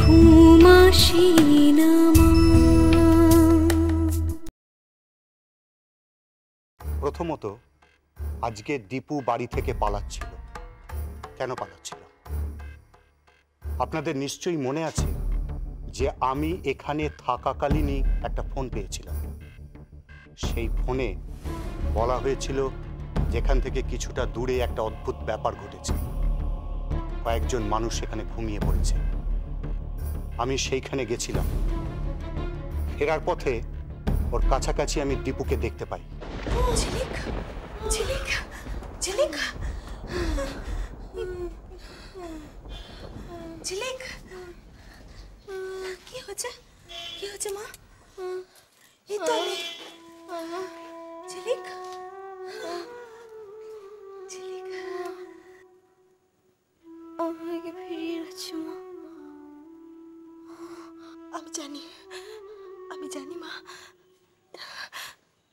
ঘুম আসে না মা। প্রথমত আজকে দীপু বাড়ি থেকে পালাচ্ছিল। কেন পালাচ্ছিল? আপনাদের নিশ্চয়ই মনে আছে যে আমি এখানে থাকাকালীনই একটা ফোন পেয়েছিলাম। সেই ফোনে বলা হয়েছিল যেখান থেকে কিছুটা দূরে একটা অদ্ভুত ব্যাপার ঘটেছে, কয়েকজন মানুষ সেখানে ঘুমিয়ে পড়েছে। আমি সেইখানে গেছিলাম। ফেরার পথে ওর কাছাকাছি আমি দীপুকে দেখতে পাই। ঝিলিক, ঝিলিক, ঝিলিক, ঝিলিক, কি হচ্ছে? কি হচ্ছে মা? এই তো আমি। ঝিলিক, ঝিলিক, আমাকে ফিরিয়ে এনেছো মা। আমি জানি, আমি জানি মা,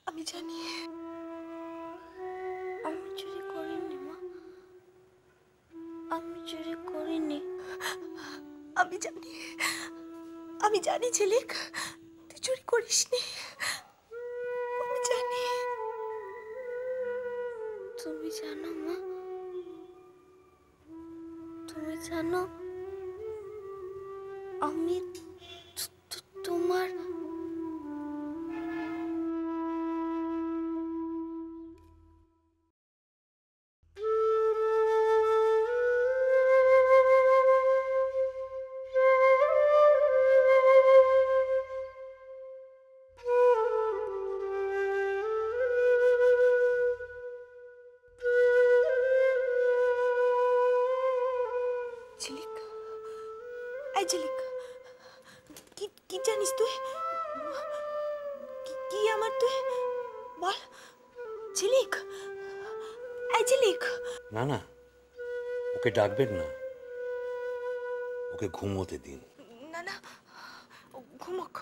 আমি জানি। আমি চুরি করিনি মা, আমি চুরি করিনি। আমি জানি, আমি জানি ঝিলিক, তুই চুরি করিসনি। আমি জানি। তুমি জানো মা, তুমি জানো আমি তোমার ঝিলিক, এই ঝিলিক, কি কি জানিস তুই? কি আমার তুই বল ঝিলিক, এই ঝিলিক। না না, ওকে ডাকবেন না, ওকে ঘুমোতে দিন। না না, ঘুমোক,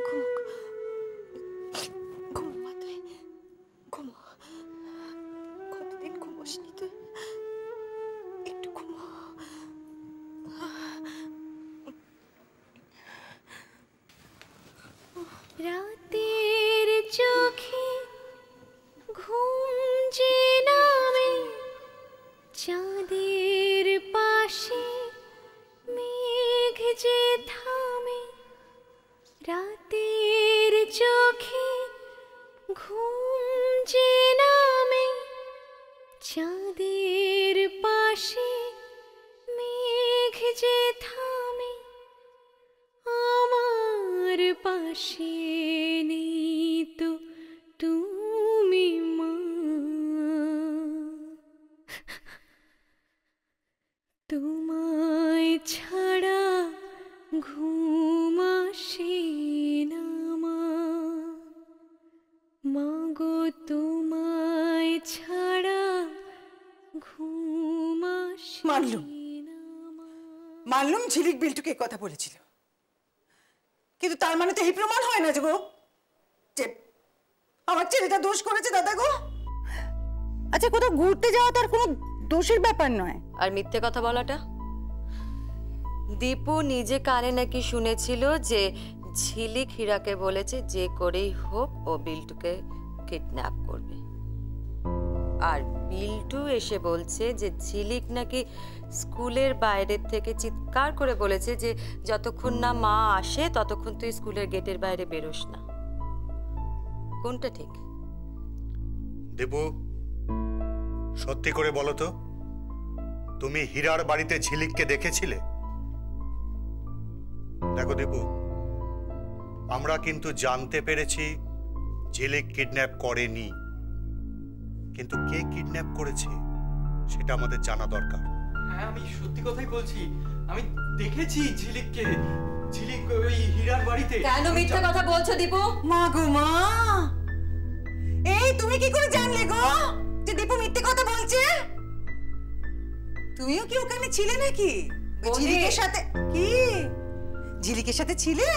ঘুমোক, ঘুমো মা, তুই ঘুমো। কতদিন ঘুমোসনি তুই, একটু ঘুমো। রাতের চোখে ঘুম যে নামে, চাঁদের পাশে মেঘ যে থামে। রাতের চোখে ঘুম যে নামে, চাঁদের পাশে মেঘ যে থামে। আমার পাশে নেই তো তুমি মা, তোমায় ছাড়া ঘুম আসে না মা। মাগো তোমায় ছাড়া ঘুম আসে মানলুম, না মা। মানলুম ঝিলিক বিল্টুকে এই কথা বলেছিল, কিন্তু তার মানে তো এই প্রমাণ হয় না যে গো যে আমার ছেলেটা দোষ করেছে দাদা গো। আচ্ছা, কোথাও ঘুরতে যাওয়া তার কোনো দোষের ব্যাপার নয়। আর মিথ্যে কথা বলাটা? দীপু নিজে কানে নাকি শুনেছিল যে ঝিলিক হীরাকে বলেছে যে করেই হোক ও বিল্টুকে কিডন্যাপ করবে। আর বিল্টু এসে বলছে যে ঝিলিক নাকি স্কুলের বাইরে থেকে চিৎকার করে বলেছে যে যতক্ষণ না মা আসে ততক্ষণ তুই স্কুলের গেটের বাইরে বেরোস না। কোনটা ঠিক? দীপু, সত্যি করে বলো তো, তুমি হীরার বাড়িতে ঝিলিককে দেখেছিলে? দেখো দীপু, আমরা কিন্তু জানতে পেরেছি ঝিলিক কিডন্যাপ করেনি, কিন্তু কে কিডন্যাপ করেছে সেটা আমাদের জানা দরকার। হ্যাঁ, আমি সত্যি কথাই বলছি, আমি দেখেছি ঝিলিককে। ঝিলিক ওই হীরার বাড়িতে। কেন মিথ্যে কথা বলছো দীপু? মা গো মা, এই তুমি কি করে জানলে গো যে দীপু মিথ্যে কথা বলছে? তুমিও কি ওখানে ছিলে নাকি ঝিলিকের সাথে? কি ঝিলিকের সাথে ছিলে?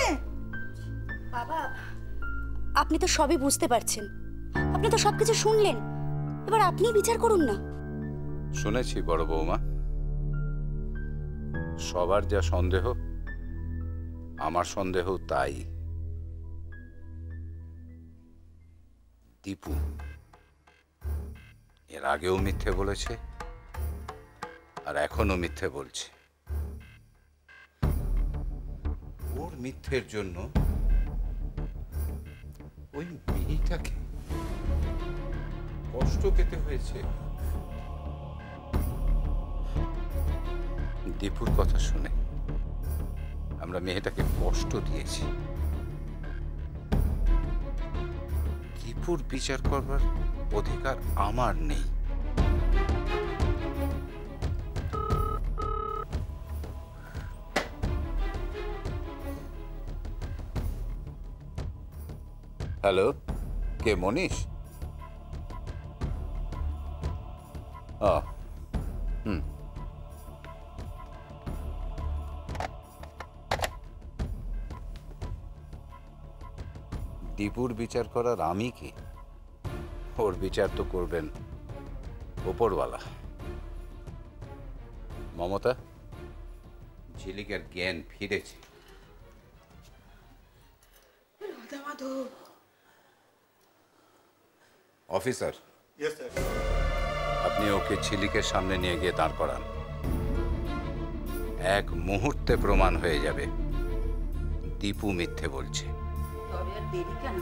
বাবা, আপনি তো সবই বুঝতে পারছেন, আপনি তো সবকিছু শুনলেন, এবার আপনিই বিচার করুন না। শুনেছি বড় বৌমা, সবার যা সন্দেহ আমার সন্দেহ তাই। দীপু এর আগেও মিথ্যে বলেছে, আর এখনো মিথ্যে বলছে। ওর মিথ্যের জন্য ওই মেয়েটাকে কষ্ট পেতে হয়েছে। দীপুর কথা শুনে আমরা মেয়েটাকে কষ্ট দিয়েছি। দীপুর বিচার করবার অধিকার আমার নেই। হ্যালো, কে মনীষ? দীপুর বিচার করার আমি কি? ওর বিচার তো করবেন ওপরওয়ালা। মমতা, ঝিলিকের জ্ঞান ফিরেছে। অফিসার, আপনি ওকে ঝিলিকের সামনে নিয়ে গিয়ে দাঁড় করান। এক মুহূর্তে প্রমাণ হয়ে যাবে দীপু মিথ্যে বলছে। তবে আর দেরি কেন?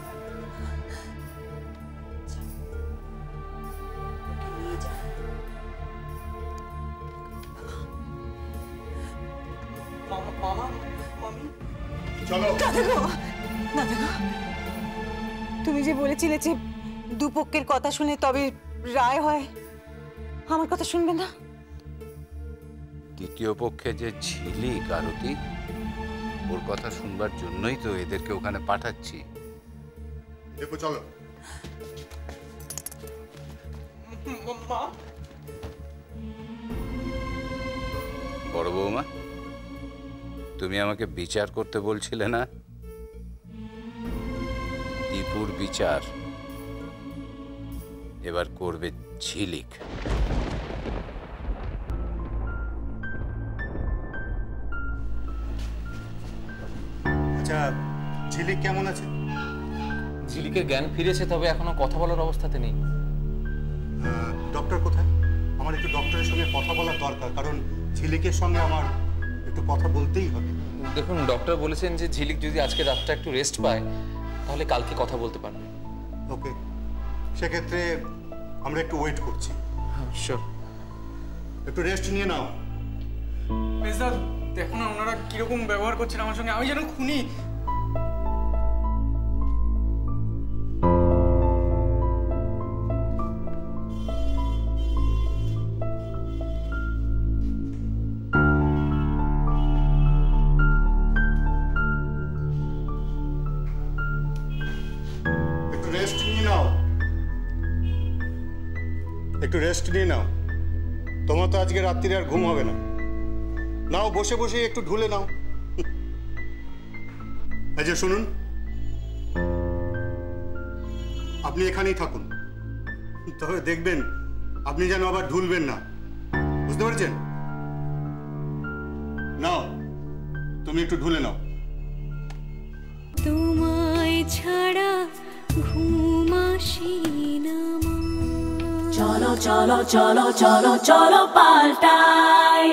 নিয়ে যা। মামা, মামি, চলো। দাদা গো, তুমি যে বলেছিলে যে দুপক্ষের কথা শুনে তবে রায় হয়, আমার কথা শুনবে না? দ্বিতীয় পক্ষে যে ঝিলিক আরতি, ওর কথা শুনবার জন্যই তো এদেরকে ওখানে পাঠাচ্ছি। দেখো চলো। বড় বৌমা, তুমি আমাকে বিচার করতে বলছিলে না? দীপুর বিচার এবার করবে ঝিলিক। আচ্ছা, ঝিলিক কেমন আছে? ঝিলিকের জ্ঞান ফিরেছে, তবে এখনো কথা বলার অবস্থাতে নেই। ডক্টর কোথায়? আমার একটু ডক্টরের সঙ্গে কথা বলার দরকার, কারণ ঝিলিকের সঙ্গে আমার একটু কথা বলতেই হবে। দেখুন, ডক্টর বলেছেন যে ঝিলিক যদি আজকে রাতটা একটু রেস্ট পায় তাহলে কালকে কথা বলতে পারবে। ওকে, সেক্ষেত্রে আমরা একটু ওয়েট করছি। শিওর। একটু রেস্ট নিয়ে নাও। মেজদা, দেখো না ওনারা কিরকম ব্যবহার করছেন আমার সঙ্গে, আমি যেন খুনি। একটু রেস্ট নিয়ে নাও, একটু রেস্ট নিয়ে নাও। তোমার তো আজকে রাত্রিরে আর ঘুম হবে না। নাও, বসে বসে একটু ঢুলে নাও। এই যে শুনুন, আপনি এখানেই থাকুন, তবে দেখবেন আপনি যেন আবার ঢুলবেন না, বুঝতে পারছেন? নাও, তুমি একটু ঢুলে নাও। তোমায় ছাড়া ঘুম আসে না মা। চলো চলো চলো চলো চলো পাল্টাই।